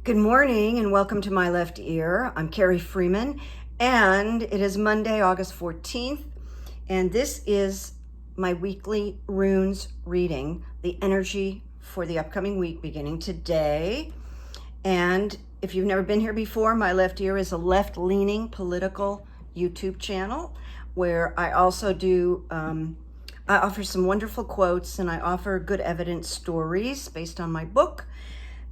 Good morning and welcome to My Left Ear. I'm Carrie Freeman and it is Monday, August 14th, and this is my weekly runes reading, the energy for the upcoming week beginning today. And if you've never been here before, My Left Ear is a left-leaning political YouTube channel where I also do, I offer some wonderful quotes and I offer good evidence stories based on my book,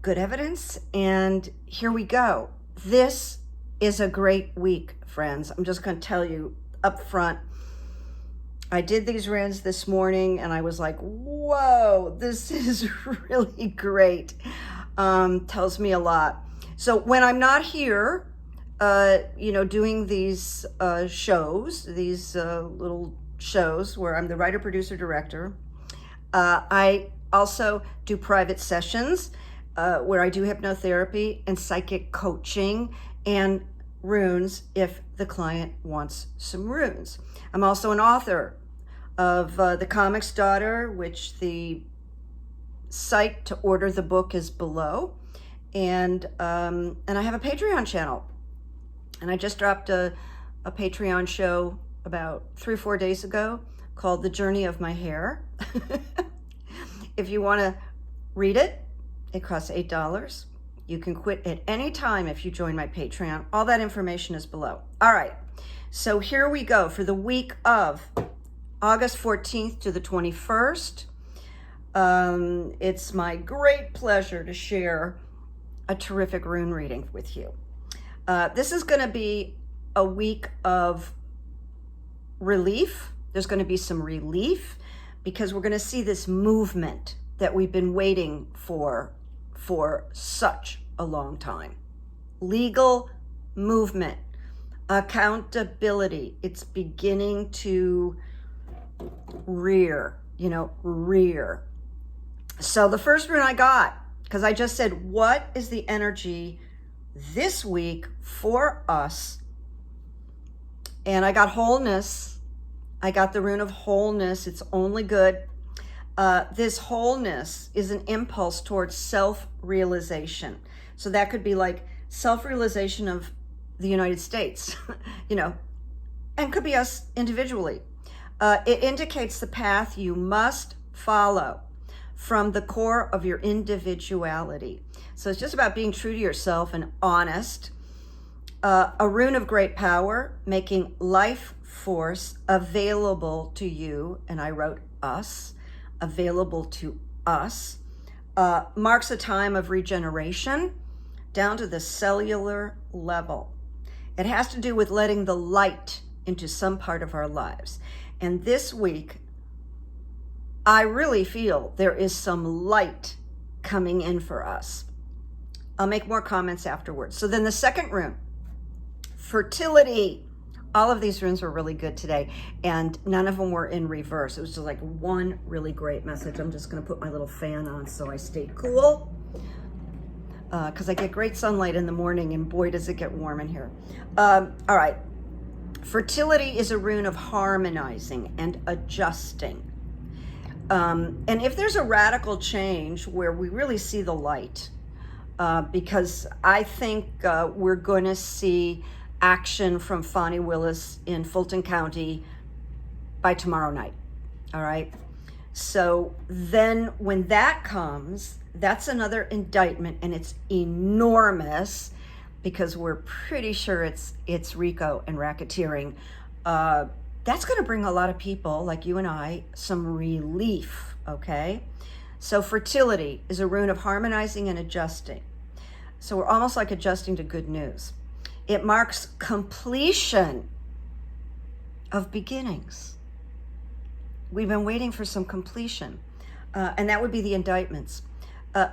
Good Evidence. And here we go. This is a great week, friends. I'm just going to tell you up front. I did these runes this morning and I was like, whoa, this is really great. Tells me a lot. So when I'm not here, doing these shows, these little shows where I'm the writer, producer, director, I also do private sessions where I do hypnotherapy and psychic coaching and runes if the client wants some runes. I'm also an author of The Comic's Daughter, which the site to order the book is below. And I have a Patreon channel. And I just dropped a Patreon show about 3 or 4 days ago called The Journey of My Hair. If you want to read it, it costs $8. You can quit at any time if you join my Patreon. All that information is below. All right, so here we go for the week of August 14th to the 21st. It's my great pleasure to share a terrific rune reading with you. This is going to be a week of relief. There's going to be some relief because we're going to see this movement that we've been waiting for such a long time. Legal movement, accountability. It's beginning to rear. So the first rune I got, because I just said, what is the energy this week for us? And I got wholeness. I got the rune of wholeness. It's only good. This wholeness is an impulse towards self-realization. So that could be like self-realization of the United States, and could be us individually. It indicates the path you must follow from the core of your individuality. So it's just about being true to yourself and honest. A rune of great power, making life force available to you, and I wrote us, available to us, marks a time of regeneration down to the cellular level. It has to do with letting the light into some part of our lives. And this week, I really feel there is some light coming in for us. I'll make more comments afterwards. So then the second rune, fertility. All of these runes were really good today, and none of them were in reverse. It was just like one really great message. I'm just going to put my little fan on so I stay cool, because I get great sunlight in the morning, and boy, does it get warm in here. All right. Fertility is a rune of harmonizing and adjusting. And if there's a radical change where we really see the light, because I think we're going to see action from Fani Willis in Fulton County by tomorrow night. All right. So then when that comes, that's another indictment, and it's enormous because we're pretty sure it's RICO and racketeering. That's going to bring a lot of people like you and I some relief. Okay. So fertility is a rune of harmonizing and adjusting. So we're almost like adjusting to good news. It marks completion of beginnings. We've been waiting for some completion, and that would be the indictments.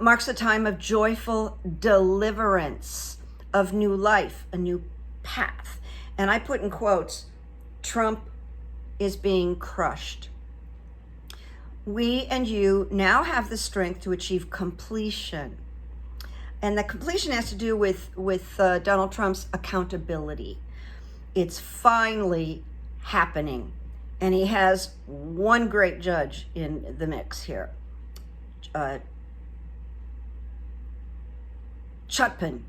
Marks a time of joyful deliverance, of new life, a new path. And I put in quotes, Trump is being crushed. We and you now have the strength to achieve completion. And the completion has to do with Donald Trump's accountability. It's finally happening. And he has one great judge in the mix here. Chutpin.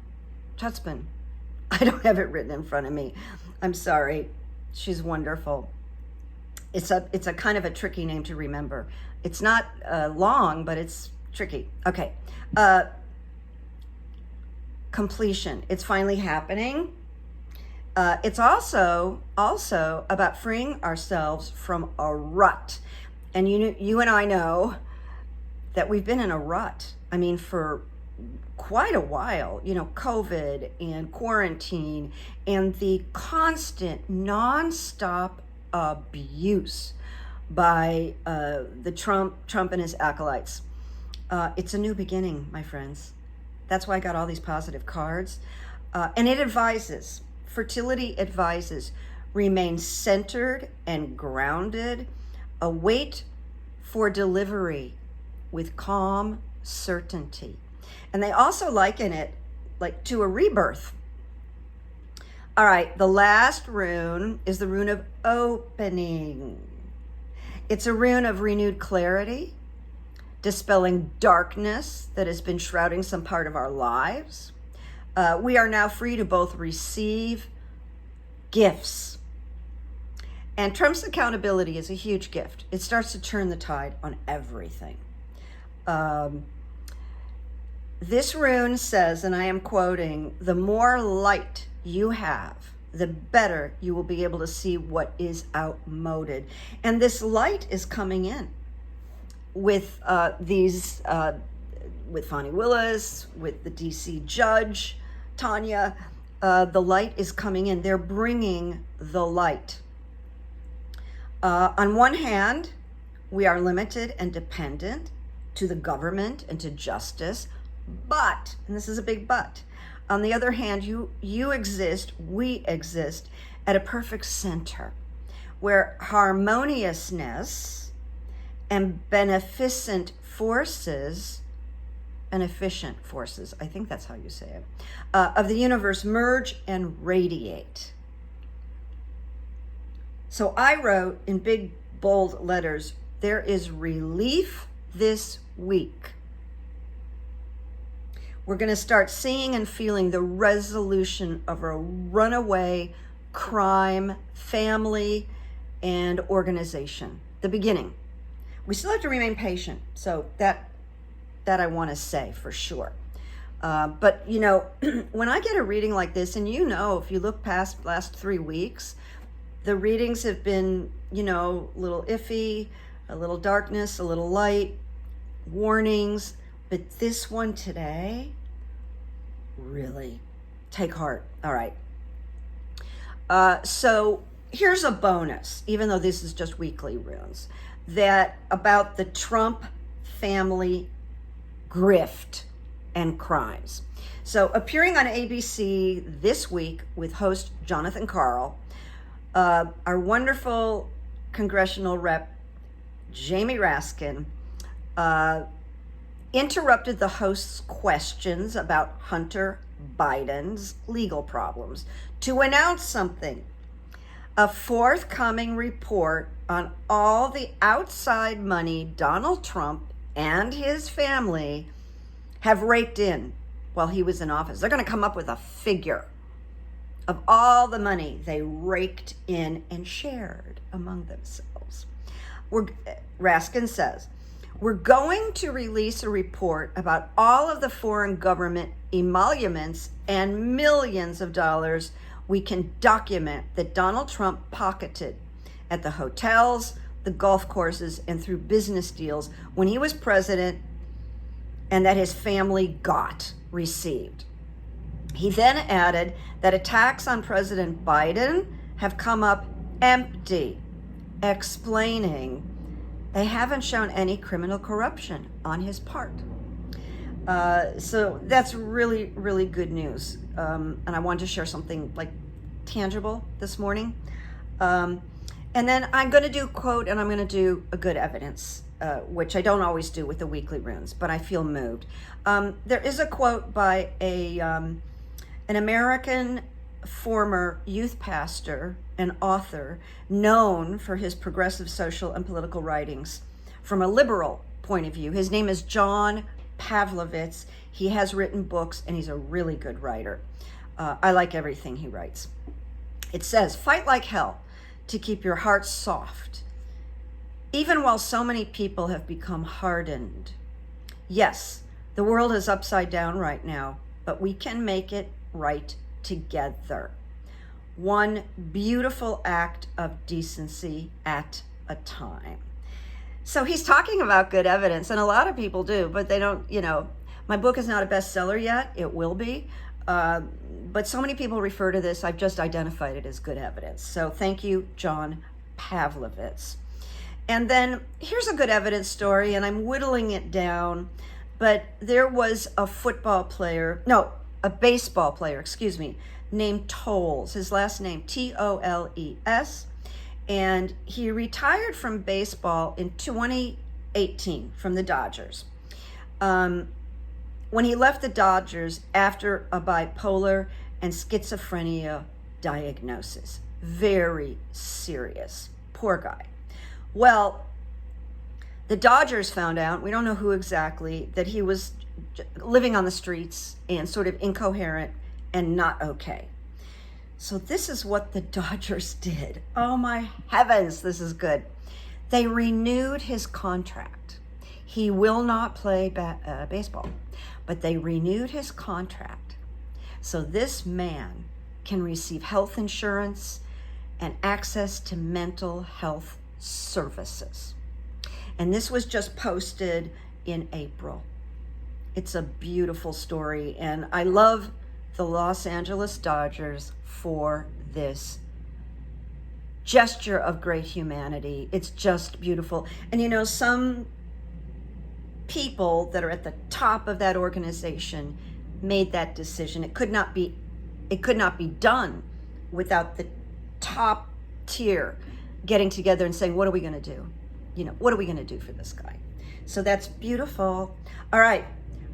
I don't have it written in front of me. I'm sorry. She's wonderful. It's a kind of a tricky name to remember. It's not long, but it's tricky. Okay. Completion. It's finally happening. It's also about freeing ourselves from a rut. And you and I know that we've been in a rut. I mean, for quite a while, COVID and quarantine and the constant nonstop abuse by the Trump and his acolytes. It's a new beginning, my friends. That's why I got all these positive cards. And fertility advises, remain centered and grounded, await for delivery with calm certainty. And they also liken it like to a rebirth. All right, the last rune is the rune of opening. It's a rune of renewed clarity, dispelling darkness that has been shrouding some part of our lives. We are now free to both receive gifts. And Trump's accountability is a huge gift. It starts to turn the tide on everything. This rune says, and I am quoting, the more light you have, the better you will be able to see what is outmoded. And this light is coming in with with Fani Willis, with the DC judge, Tanya. The light is coming in. They're bringing the light. On one hand, we are limited and dependent to the government and to justice, but, and this is a big but, on the other hand, we exist at a perfect center where harmoniousness and beneficent forces, I think that's how you say it, of the universe merge and radiate. So I wrote in big, bold letters, there is relief this week. We're going to start seeing and feeling the resolution of a runaway crime, family, and organization. The beginning. We still have to remain patient. So that I want to say for sure. But, when I get a reading like this, and if you look past last 3 weeks, the readings have been, a little iffy, a little darkness, a little light, warnings. But this one today, really take heart. All right. So here's a bonus, even though this is just weekly runes, that about the Trump family grift and crimes. So appearing on ABC this week with host Jonathan Karl, our wonderful congressional rep, Jamie Raskin, interrupted the host's questions about Hunter Biden's legal problems to announce something. A forthcoming report on all the outside money Donald Trump and his family have raked in while he was in office. They're going to come up with a figure of all the money they raked in and shared among themselves. Raskin says, we're going to release a report about all of the foreign government emoluments and millions of dollars we can document that Donald Trump pocketed at the hotels, the golf courses, and through business deals when he was president, and that his family received. He then added that attacks on President Biden have come up empty, explaining they haven't shown any criminal corruption on his part. So that's really, really good news. And I wanted to share something like tangible this morning. And then I'm going to do quote, and I'm going to do a good evidence, which I don't always do with the weekly runes, but I feel moved. There is a quote by an American former youth pastor and author known for his progressive social and political writings from a liberal point of view. His name is John Pavlovitz. He has written books, and he's a really good writer. I like everything he writes. It says, fight like hell to keep your heart soft, even while so many people have become hardened. Yes, the world is upside down right now, but we can make it right together. One beautiful act of decency at a time. So he's talking about good evidence, and a lot of people do, but they don't, my book is not a bestseller yet. It will be. But so many people refer to this, I've just identified it as good evidence. So thank you, John Pavlovitz. And then here's a good evidence story, and I'm whittling it down, but there was a baseball player, named Tolles, his last name, T-O-L-E-S, and he retired from baseball in 2018 from the Dodgers. When he left the Dodgers after a bipolar and schizophrenia diagnosis. Very serious. Poor guy. Well, the Dodgers found out, we don't know who exactly, that he was living on the streets and sort of incoherent and not okay. So this is what the Dodgers did. Oh my heavens, this is good. They renewed his contract. He will not play baseball, but they renewed his contract. So this man can receive health insurance and access to mental health services. And this was just posted in April. It's a beautiful story, and I love the Los Angeles Dodgers for this gesture of great humanity. It's just beautiful. And some people that are at the top of that organization made that decision. It could not be done without the top tier getting together and saying, what are we going to do? What are we going to do for this guy? So that's beautiful. All right.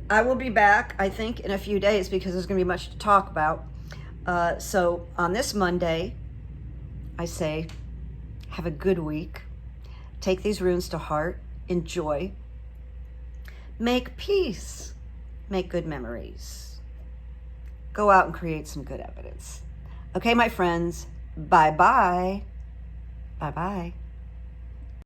I will be back, I think, in a few days because there's going to be much to talk about. So on this Monday, I say, have a good week. Take these runes to heart. Enjoy. Make peace. Make good memories. Go out and create some good evidence. Okay, my friends. Bye-bye. Bye-bye.